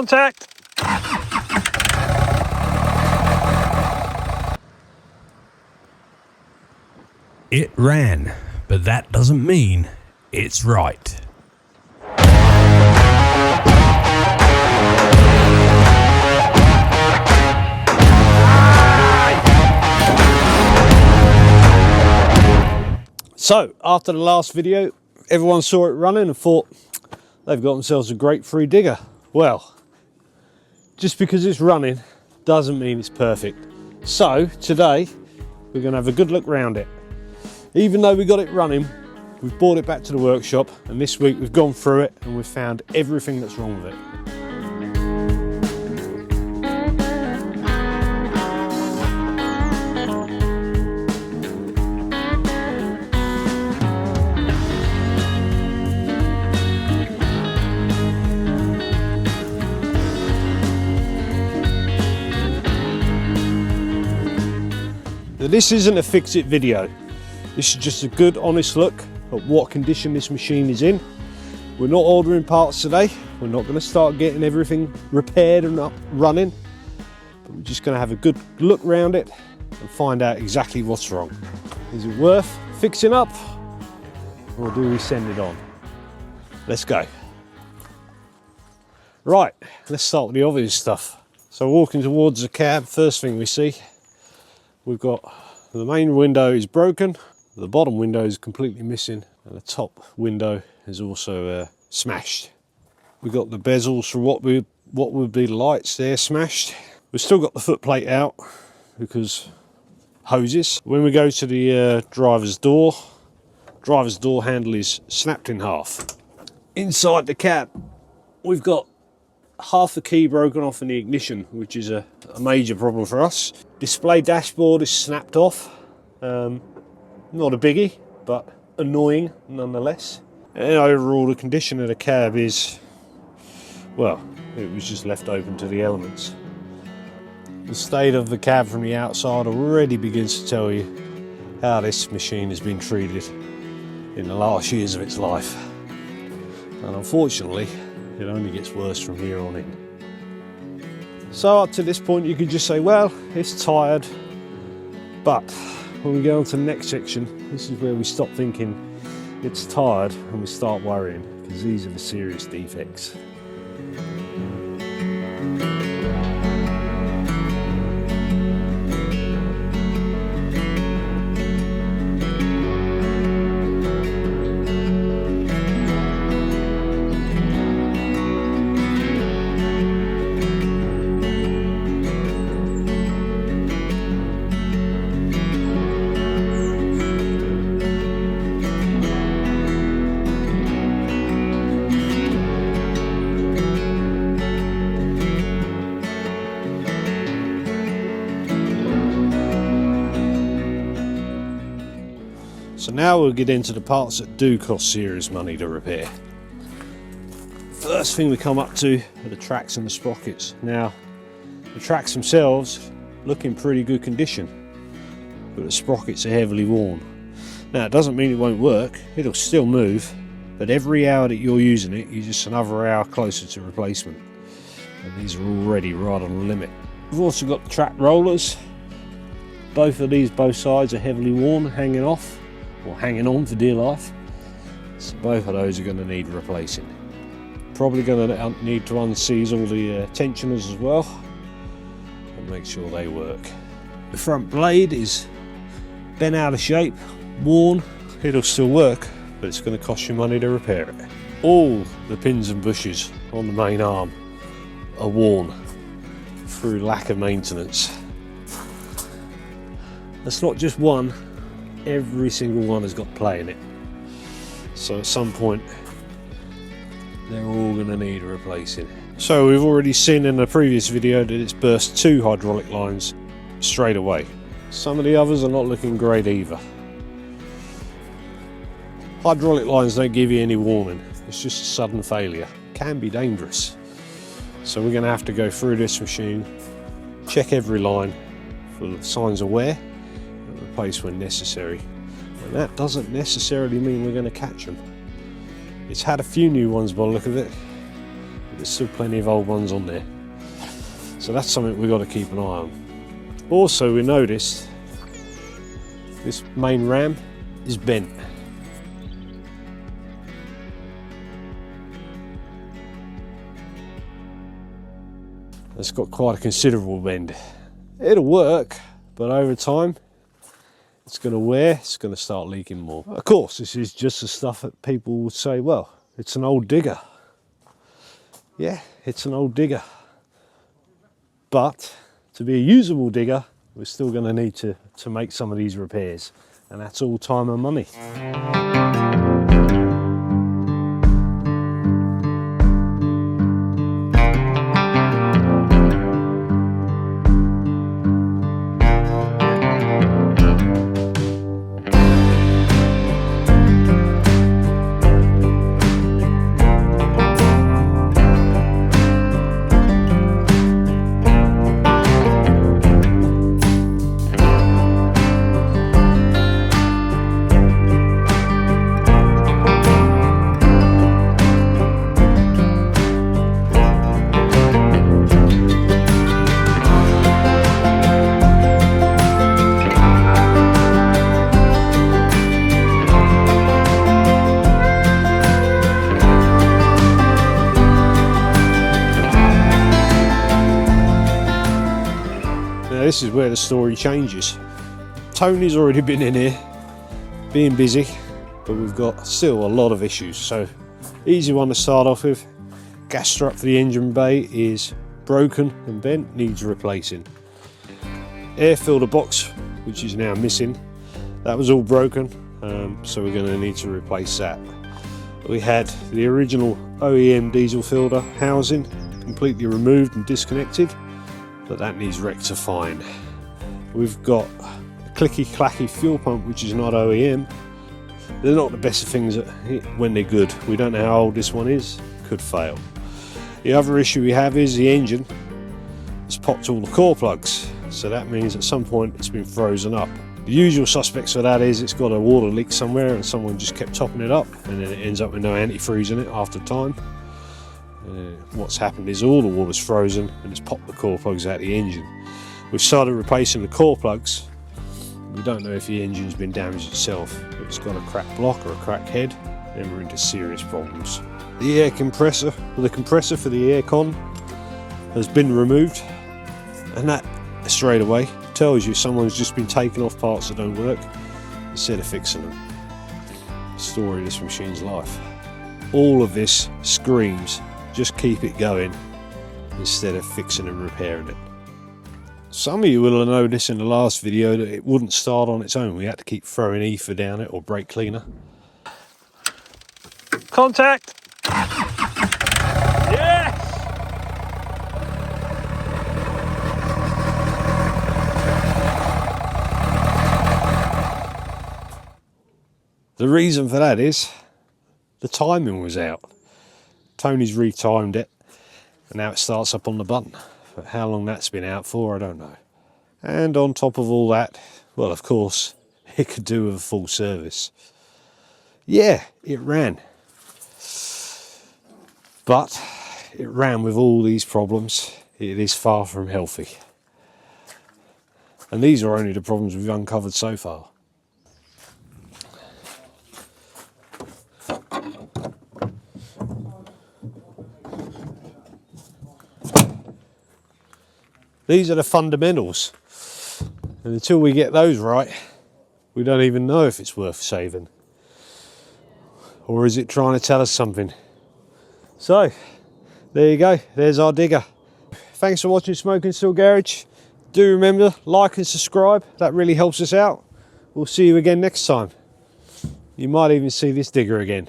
Contact! It ran, but that doesn't mean it's right. So, after the last video, everyone saw it running and thought they've got themselves a great free digger. Well, just because it's running doesn't mean it's perfect. So, today, we're going to have a good look round it. Even though we got it running, we've brought it back to the workshop, and this week we've gone through it and we've found everything that's wrong with it. Now, this isn't a fix-it video. This is just a good, honest look at what condition this machine is in. We're not ordering parts today. We're not going to start getting everything repaired and up running. But we're just going to have a good look around it and find out exactly what's wrong. Is it worth fixing up, or do we send it on? Let's go. Right, let's start with the obvious stuff. So walking towards the cab, first thing we see, we've got the main window is broken. The bottom window is completely missing, and the top window is also smashed. We've got the bezels for what would be the lights there smashed. We've still got the footplate out because hoses. When we go to the driver's door handle is snapped in half. Inside the cab, we've got half the key broken off in the ignition, which is a major problem for us. Display dashboard is snapped off. Not a biggie, but annoying nonetheless. And overall, the condition of the cab is, well, it was just left open to the elements. The state of the cab from the outside already begins to tell you how this machine has been treated in the last years of its life. And unfortunately, it only gets worse from here on in. So up to this point, you could just say, well, it's tired, but when we go on to the next section, this is where we stop thinking it's tired and we start worrying, because these are the serious defects. So now we'll get into the parts that do cost serious money to repair. First thing we come up to are the tracks and the sprockets. Now, the tracks themselves look in pretty good condition, but the sprockets are heavily worn. Now, it doesn't mean it won't work, it'll still move, but every hour that you're using it, you're just another hour closer to replacement. And these are already right on the limit. We've also got the track rollers. Both sides are heavily worn, hanging off, or hanging on for dear life. So both of those are going to need replacing. Probably going to need to unseize all the tensioners as well and make sure they work. The front blade is bent out of shape, worn. It'll still work, but it's going to cost you money to repair it. All the pins and bushes on the main arm are worn through lack of maintenance. That's not just one. Every single one has got play in it. So at some point, they're all going to need replacing. So we've already seen in the previous video that it's burst 2 hydraulic lines straight away. Some of the others are not looking great either. Hydraulic lines don't give you any warning. It's just a sudden failure. Can be dangerous. So we're going to have to go through this machine, check every line for signs of wear, replace when necessary, and that doesn't necessarily mean we're going to catch them. It's had a few new ones by the look of it. there's still plenty of old ones on there. So that's something we've got to keep an eye on. Also, we noticed this main ram is bent. It's got quite a considerable bend. It'll work, but over time it's going to wear, it's going to start leaking more. Of course, this is just the stuff that people would say, well, it's an old digger. Yeah, it's an old digger. But to be a usable digger, we're still going to need to make some of these repairs. And that's all time and money. This is where the story changes. Tony's already been in here, being busy, but we've got still a lot of issues. So, easy one to start off with. Gas strut for the engine bay is broken and bent, needs replacing. Air filter box, which is now missing, that was all broken, so we're going to need to replace that. We had the original OEM diesel filter housing completely removed and disconnected, but that needs rectifying. We've got a clicky clacky fuel pump, which is not OEM. They're not the best of things when they're good. We don't know how old this one is, could fail. The other issue we have is the engine has popped all the core plugs, so that means at some point it's been frozen up. The usual suspects for that is it's got a water leak somewhere and someone just kept topping it up, and then it ends up with no antifreeze in it after time. What's happened is all the water's frozen and it's popped the core plugs out of the engine. We've started replacing the core plugs. We don't know if the engine's been damaged itself. If it's got a cracked block or a cracked head, then we're into serious problems. The air compressor, well, the compressor for the aircon has been removed, and that straight away tells you someone's just been taking off parts that don't work instead of fixing them. Story of this machine's life. All of this screams, just keep it going instead of fixing and repairing it. Some of you will have noticed in the last video that it wouldn't start on its own. We had to keep throwing ether down it or brake cleaner. Contact! Yes! The reason for that is the timing was out. Tony's retimed it and now it starts up on the button. But how long that's been out for, I don't know. And on top of all that, well, of course, it could do with a full service. Yeah, it ran. But it ran with all these problems. It is far from healthy. And these are only the problems we've uncovered so far. These are the fundamentals, and until we get those right, we don't even know if it's worth saving. Or is it trying to tell us something? So, there you go, there's our digger. Thanks for watching Smoking Still Garage. Do remember, like and subscribe, that really helps us out. We'll see you again next time. You might even see this digger again.